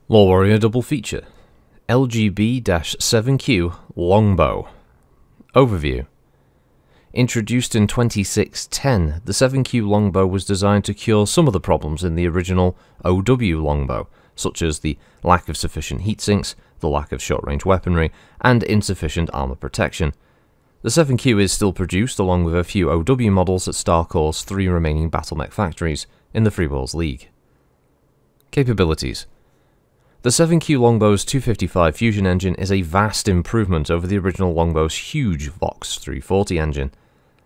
LoreWarrior Double Feature LGB-7Q Longbow. Overview. Introduced in 2610, the 7Q Longbow was designed to cure some of the problems in the original OW Longbow, such as the lack of sufficient heatsinks, the lack of short-range weaponry, and insufficient armor protection. The 7Q is still produced along with a few OW models at StarCore's 3 remaining BattleMech factories in the Free Worlds League. Capabilities. The 7Q Longbow's 255 fusion engine is a vast improvement over the original Longbow's huge Vox 340 engine.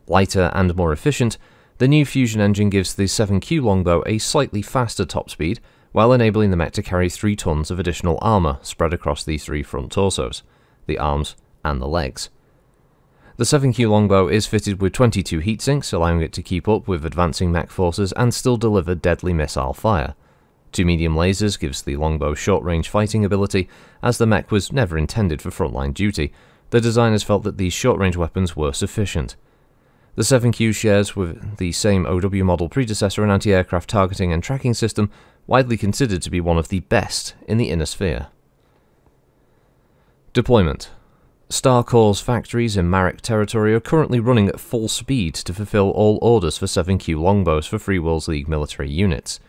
Lighter and more efficient, the new fusion engine gives the 7Q Longbow a slightly faster top speed, while enabling the mech to carry 3 tons of additional armor spread across the 3 front torsos, the arms, and the legs. The 7Q Longbow is fitted with 22 heatsinks, allowing it to keep up with advancing mech forces and still deliver deadly missile fire. 2 medium lasers gives the Longbow short-range fighting ability, as the mech was never intended for frontline duty. The designers felt that these short-range weapons were sufficient. The 7Q shares with the same OW model predecessor an anti-aircraft targeting and tracking system, widely considered to be one of the best in the Inner Sphere. Deployment. StarCore's factories in Marek territory are currently running at full speed to fulfill all orders for 7Q Longbows for Free Worlds League military units.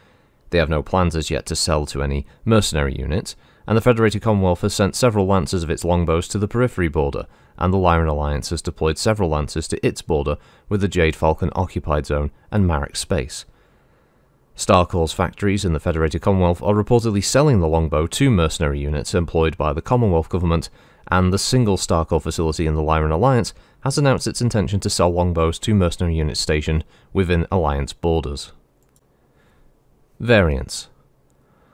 They have no plans as yet to sell to any mercenary units, and the Federated Commonwealth has sent several lancers of its longbows to the periphery border, and the Lyran Alliance has deployed several lancers to its border with the Jade Falcon occupied zone and Marek space. StarCore's factories in the Federated Commonwealth are reportedly selling the longbow to mercenary units employed by the Commonwealth government, and the single StarCore facility in the Lyran Alliance has announced its intention to sell longbows to mercenary units stationed within Alliance borders. Variants.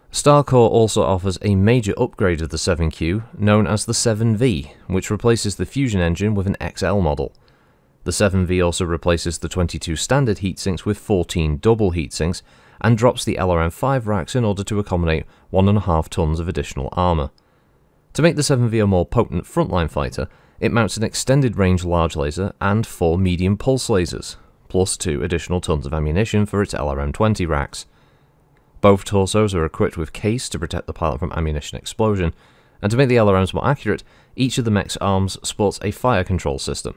StarCore also offers a major upgrade of the 7Q, known as the 7V, which replaces the fusion engine with an XL model. The 7V also replaces the 22 standard heatsinks with 14 double heatsinks, and drops the LRM-5 racks in order to accommodate 1.5 tons of additional armor. To make the 7V a more potent frontline fighter, it mounts an extended range large laser and 4 medium pulse lasers, plus 2 additional tons of ammunition for its LRM-20 racks. Both torsos are equipped with case to protect the pilot from ammunition explosion, and to make the LRMs more accurate, each of the mech's arms sports a fire control system.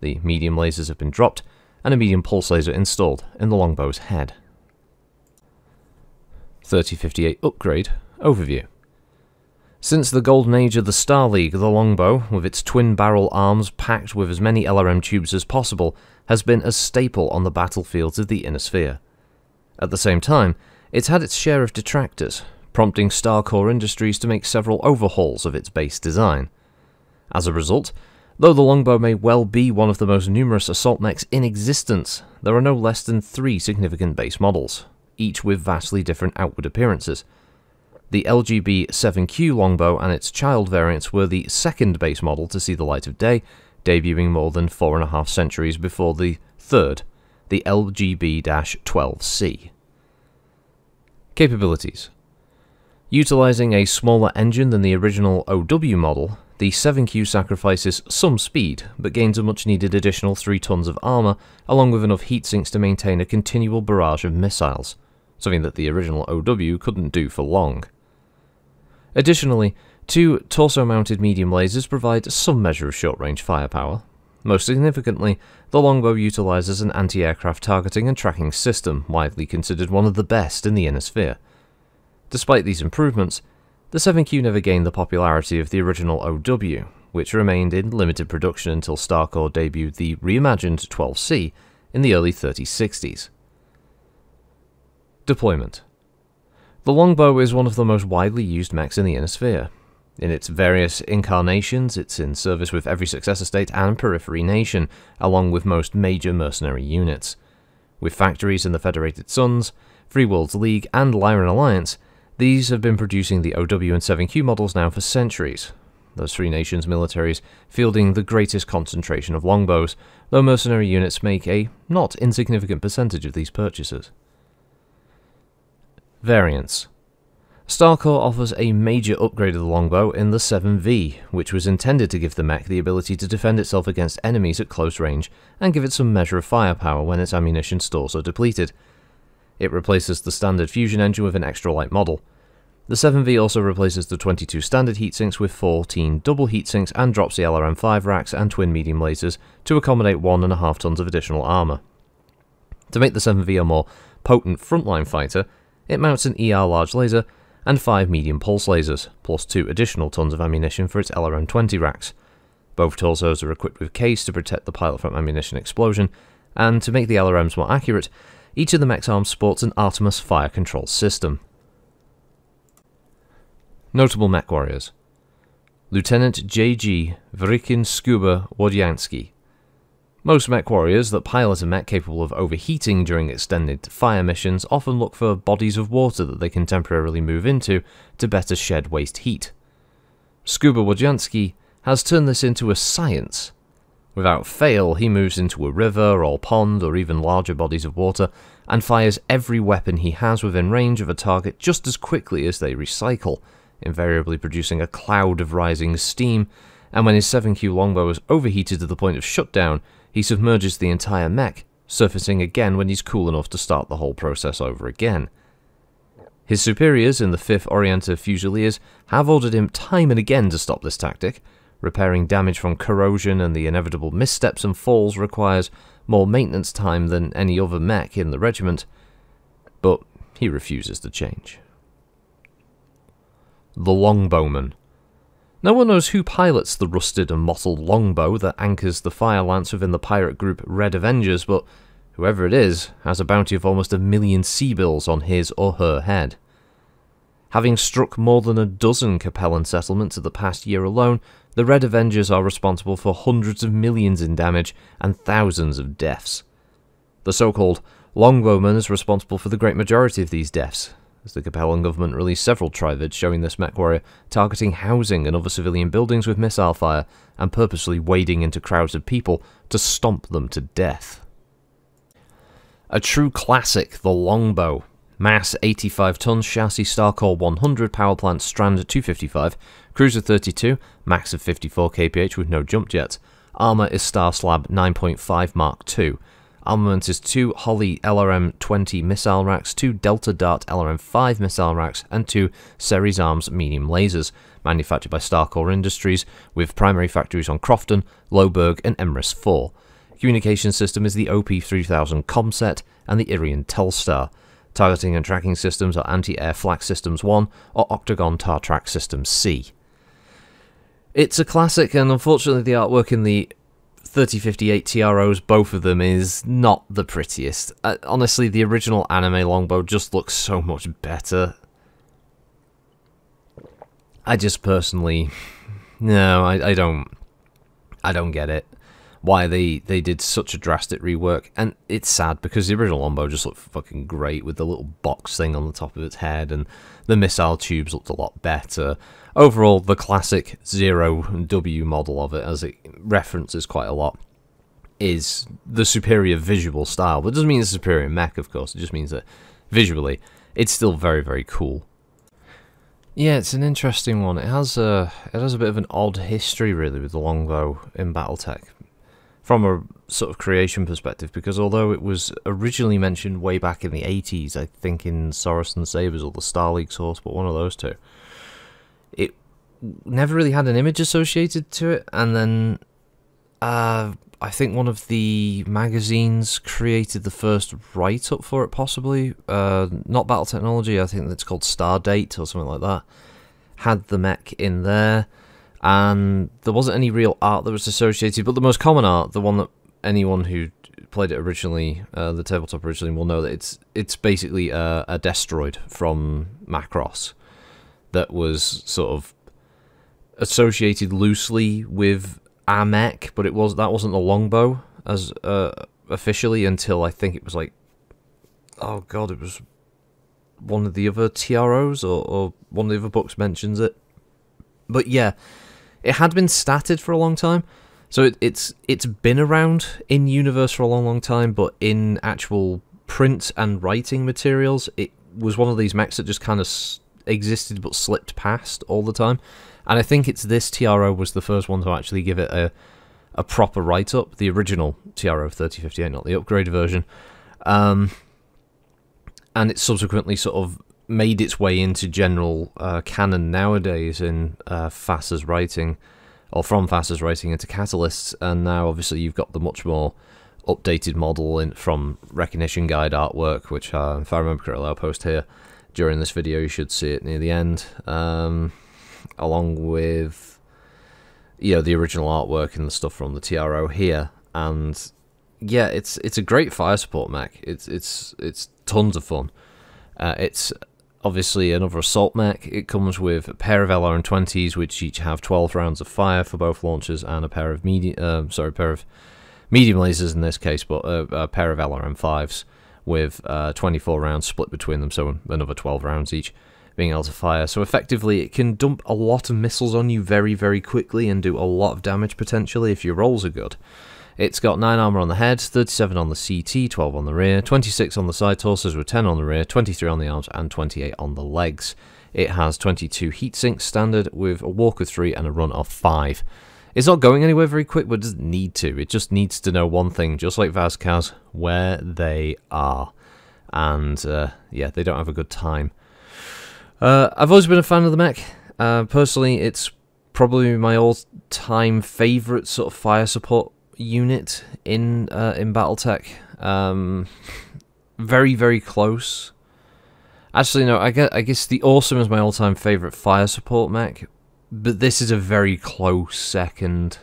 The medium lasers have been dropped, and a medium pulse laser installed in the Longbow's head. 3058 Upgrade Overview. Since the golden age of the Star League, the Longbow, with its twin-barrel arms packed with as many LRM tubes as possible, has been a staple on the battlefields of the Inner Sphere. At the same time, it's had its share of detractors, prompting StarCore Industries to make several overhauls of its base design. As a result, though the Longbow may well be one of the most numerous assault mechs in existence, there are no less than 3 significant base models, each with vastly different outward appearances. The LGB-7Q Longbow and its child variants were the second base model to see the light of day, debuting more than 4.5 centuries before the third, the LGB-12C. Capabilities. Utilizing a smaller engine than the original OW model, the 7Q sacrifices some speed, but gains a much-needed additional 3 tons of armor, along with enough heatsinks to maintain a continual barrage of missiles, something that the original OW couldn't do for long. Additionally, 2 torso-mounted medium lasers provide some measure of short-range firepower. Most significantly, the Longbow utilizes an anti-aircraft targeting and tracking system, widely considered one of the best in the Inner Sphere. Despite these improvements, the 7Q never gained the popularity of the original OW, which remained in limited production until StarCore debuted the reimagined 12C in the early 3060s. Deployment. The Longbow is one of the most widely used mechs in the Inner Sphere. In its various incarnations, it's in service with every successor state and periphery nation, along with most major mercenary units. With factories in the Federated Suns, Free Worlds League, and Lyran Alliance, these have been producing the OW and 7Q models now for centuries. Those 3 nations' militaries fielding the greatest concentration of longbows, though mercenary units make a not insignificant percentage of these purchases. Variants. StarCore offers a major upgrade of the Longbow in the 7V, which was intended to give the mech the ability to defend itself against enemies at close range and give it some measure of firepower when its ammunition stores are depleted. It replaces the standard fusion engine with an extra light model. The 7V also replaces the 22 standard heatsinks with 14 double heatsinks and drops the LRM-5 racks and twin medium lasers to accommodate 1.5 tons of additional armour. To make the 7V a more potent frontline fighter, it mounts an ER large laser and 5 medium pulse lasers, plus 2 additional tons of ammunition for its LRM-20 racks. Both torsos are equipped with case to protect the pilot from ammunition explosion, and to make the LRMs more accurate, each of the mech's arms sports an Artemis fire control system. Notable mech warriors: Lieutenant J.G. Vrikin Scuba Wodyansky. Most mech warriors that pilot a mech capable of overheating during extended fire missions often look for bodies of water that they can temporarily move into to better shed waste heat. Scuba Wodyansky has turned this into a science. Without fail, he moves into a river or pond or even larger bodies of water and fires every weapon he has within range of a target just as quickly as they recycle, invariably producing a cloud of rising steam, and when his 7Q longbow is overheated to the point of shutdown, he submerges the entire mech, surfacing again when he's cool enough to start the whole process over again. His superiors in the 5th Orienter Fusiliers have ordered him time and again to stop this tactic. Repairing damage from corrosion and the inevitable missteps and falls requires more maintenance time than any other mech in the regiment, but he refuses to change. The Longbowman. No one knows who pilots the rusted and mottled longbow that anchors the fire lance within the pirate group Red Avengers, but whoever it is has a bounty of almost 1 million sea bills on his or her head. Having struck more than a dozen Capellan settlements in the past year alone, the Red Avengers are responsible for hundreds of millions in damage and thousands of deaths. The so-called Longbowman is responsible for the great majority of these deaths, as the Capellan government released several trivids showing this mech warrior targeting housing and other civilian buildings with missile fire and purposely wading into crowds of people to stomp them to death. A true classic, the Longbow. Mass 85 tons, chassis Starcore 100, powerplant Strand 255, cruiser 32, max of 54 kph with no jump jets. Armour is Star Slab 9.5 Mark II. Armament is 2 Holly LRM-20 missile racks, 2 Delta Dart LRM-5 missile racks, and 2 Ceres Arms medium lasers, manufactured by Starcore Industries, with primary factories on Crofton, Loughburg, and Emrys 4. Communication system is the OP3000 Comset and the Irian Telstar. Targeting and tracking systems are Anti-Air Flak Systems 1 or Octagon Tar-Track System C. It's a classic, and unfortunately the artwork in the 3058 TROs, both of them, is not the prettiest. Honestly, the original anime longbow just looks so much better. I just personally... No, I don't get it. Why they did such a drastic rework, and it's sad because the original longbow just looked fucking great with the little box thing on the top of its head, and the missile tubes looked a lot better. Overall, the classic 0W model of it, as it references quite a lot, is the superior visual style. But it doesn't mean it's a superior mech, of course, it just means that visually it's still very, very cool. Yeah, it's an interesting one. It has a bit of an odd history, really, with the longbow in Battletech, from a sort of creation perspective, because although it was originally mentioned way back in the 80s, I think in Saurus and Sabres or the Star League source, but one of those two, it never really had an image associated to it, and then I think one of the magazines created the first write-up for it, possibly, not Battle Technology, I think it's called Star Date or something like that, had the mech in there, and there wasn't any real art that was associated, but the most common art, the one that anyone who played it originally, the tabletop originally, will know that it's basically a Destroid from Macross that was sort of associated loosely with a mech, but that wasn't the longbow as officially until I think it was like, oh god, it was one of the other TROs or one of the other books mentions it. But yeah, it had been statted for a long time, so it's been around in universe for a long time, but in actual print and writing materials, it was one of these mechs that just kind of existed but slipped past all the time. And I think it's this TRO was the first one to actually give it a proper write-up, the original TRO 3058, not the upgraded version. And it subsequently sort of made its way into general canon nowadays in FAS's writing, or from FAS's writing into Catalysts, and now obviously you've got the much more updated model from Recognition Guide artwork, which if I remember correctly I'll post here during this video. You should see it near the end, along with the original artwork and the stuff from the TRO here. And yeah, it's a great fire support mech. It's tons of fun. It's obviously another assault mech. It comes with a pair of LRM-20s, which each have 12 rounds of fire for both launchers, and a pair of medium lasers in this case, but a pair of LRM-5s with 24 rounds split between them, so another 12 rounds each being able to fire. So effectively, it can dump a lot of missiles on you very, very quickly and do a lot of damage potentially if your rolls are good. It's got 9 armor on the head, 37 on the CT, 12 on the rear, 26 on the side torsos with 10 on the rear, 23 on the arms, and 28 on the legs. It has 22 heat sinks standard with a walk of 3 and a run of 5. It's not going anywhere very quick, but it doesn't need to. It just needs to know one thing, just like Vazkaz, where they are. And yeah, they don't have a good time. I've always been a fan of the mech. Personally, it's probably my all-time favourite sort of fire support unit in BattleTech. Very, very close. Actually, no, I guess the Awesome is my all-time favourite fire support mech, but this is a very close second.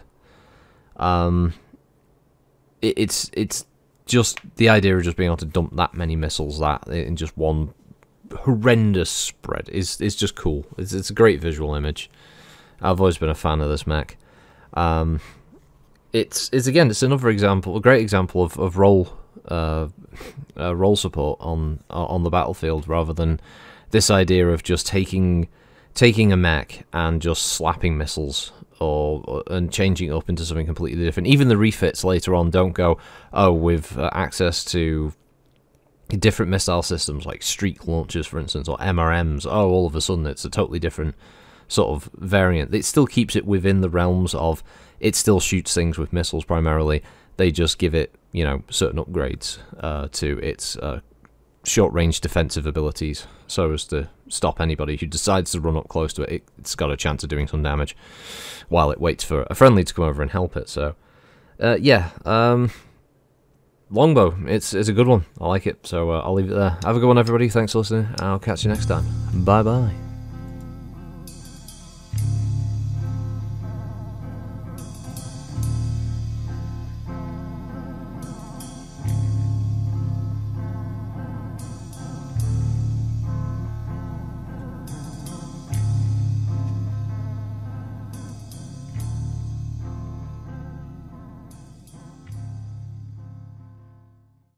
It's just the idea of just being able to dump that many missiles in just one horrendous spread is just cool. It's a great visual image. I've always been a fan of this mech. It's another example, a great example of roll support on the battlefield, rather than this idea of just taking a mech and just slapping missiles and changing it up into something completely different. Even the refits later on don't go, oh, with access to different missile systems like streak launchers, for instance, or MRMs. Oh, all of a sudden it's a totally different sort of variant. It still keeps it within the realms of, it still shoots things with missiles primarily. They just give it, certain upgrades to its short-range defensive abilities, so as to stop anybody who decides to run up close to it. It's got a chance of doing some damage while it waits for a friendly to come over and help it. So, yeah, Longbow, it's a good one. I like it, so I'll leave it there. Have a good one, everybody. Thanks for listening, and I'll catch you next time. Bye-bye.